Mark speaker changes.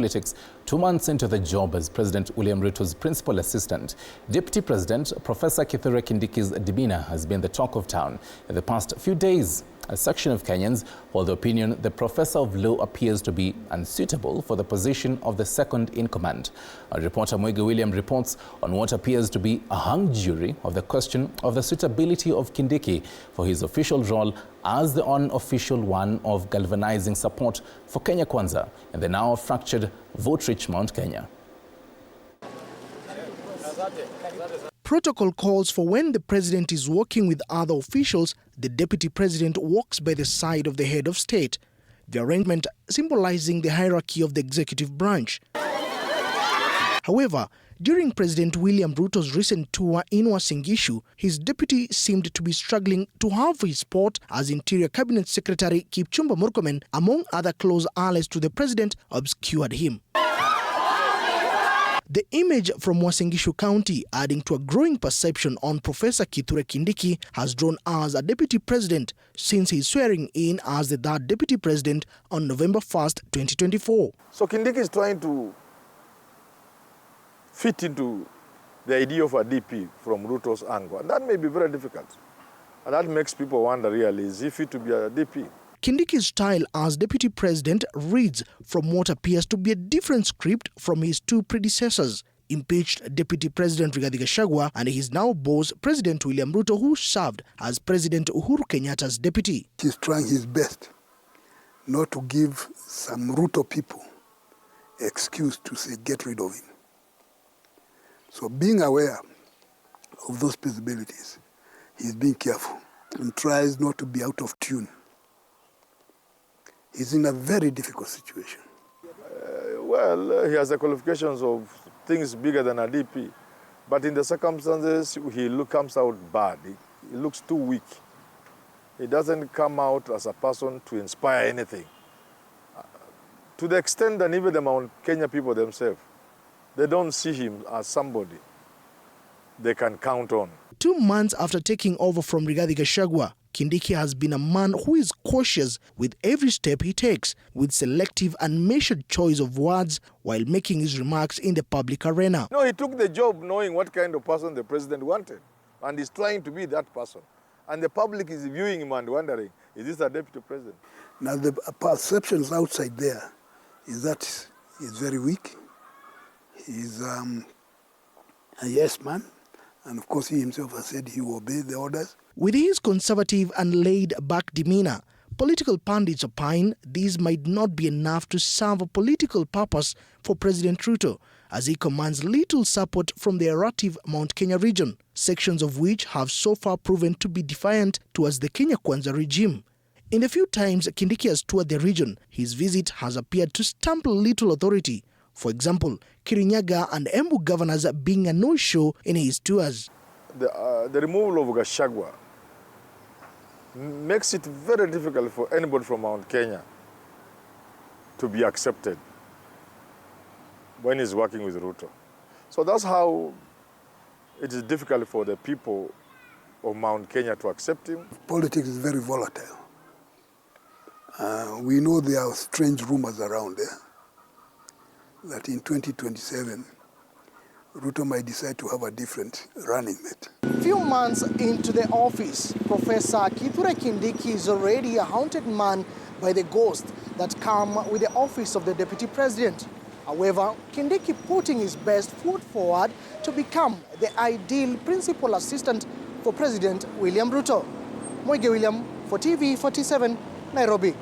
Speaker 1: Politics 2 months into the job as President William Ruto's principal assistant, Deputy President Professor Kithure Kindiki's demeanor has been the talk of town in the past few days. A section of Kenyans hold the opinion the professor of law appears to be unsuitable for the position of the second in command. Our reporter Moige William reports on what appears to be a hung jury of the question of the suitability of Kindiki for his official role as the unofficial one of galvanizing support for Kenya Kwanza in the now fractured vote-rich Mount Kenya.
Speaker 2: Protocol calls for when the president is working with other officials, the deputy president walks by the side of the head of state, the arrangement symbolizing the hierarchy of the executive branch. However, during President William Ruto's recent tour in Uasin Gishu, his deputy seemed to be struggling to have his spot as Interior Cabinet Secretary Kipchumba Murkomen, among other close allies to the president, obscured him. The image from Uasin Gishu County, adding to a growing perception on Professor Kithure Kindiki, has drawn as a deputy president since his swearing in as the third deputy president on November 1st, 2024.
Speaker 3: So Kindiki is trying to fit into the idea of a DP from Ruto's angle. And that may be very difficult. And that makes people wonder really, is he fit to be a DP?
Speaker 2: Kindiki's style as deputy president reads from what appears to be a different script from his two predecessors, impeached Deputy President Rigathi Gachagua and his now boss President William Ruto, who served as President Uhuru Kenyatta's deputy.
Speaker 4: He's trying his best not to give some Ruto people excuse to say get rid of him. So being aware of those possibilities, he's being careful and tries not to be out of tune. He's in a very difficult situation.
Speaker 3: He has the qualifications of things bigger than a DP. But in the circumstances, he comes out bad. He looks too weak. He doesn't come out as a person to inspire anything. To the extent that even the Mount Kenya people themselves, they don't see him as somebody they can count on.
Speaker 2: 2 months after taking over from Rigathi Gachagua, Kindiki has been a man who is cautious with every step he takes, with selective and measured choice of words while making his remarks in the public arena.
Speaker 3: No, he took the job knowing what kind of person the president wanted, and he's trying to be that person. And the public is viewing him and wondering, is this a deputy president?
Speaker 4: Now the perceptions outside there is that he's very weak. He's a yes man. And of course, he himself has said he will obey the orders.
Speaker 2: With his conservative and laid-back demeanor, political pundits opine these might not be enough to serve a political purpose for President Ruto, as he commands little support from the erratic Mount Kenya region, sections of which have so far proven to be defiant towards the Kenya Kwanza regime. In the few times Kindiki has toured the region, his visit has appeared to stamp little authority. For example, Kirinyaga and Embu governors being a no-show in his tours.
Speaker 3: The removal of Gachagua makes it very difficult for anybody from Mount Kenya to be accepted when he's working with Ruto. So that's how it is difficult for the people of Mount Kenya to accept him.
Speaker 4: Politics is very volatile. We know there are strange rumors around there that in 2027, Ruto might decide to have a different running mate.
Speaker 2: Few months into the office, Professor Kithure Kindiki is already a haunted man by the ghosts that come with the office of the deputy president. However, Kindiki putting his best foot forward to become the ideal principal assistant for President William Ruto. Moige William for TV 47, Nairobi.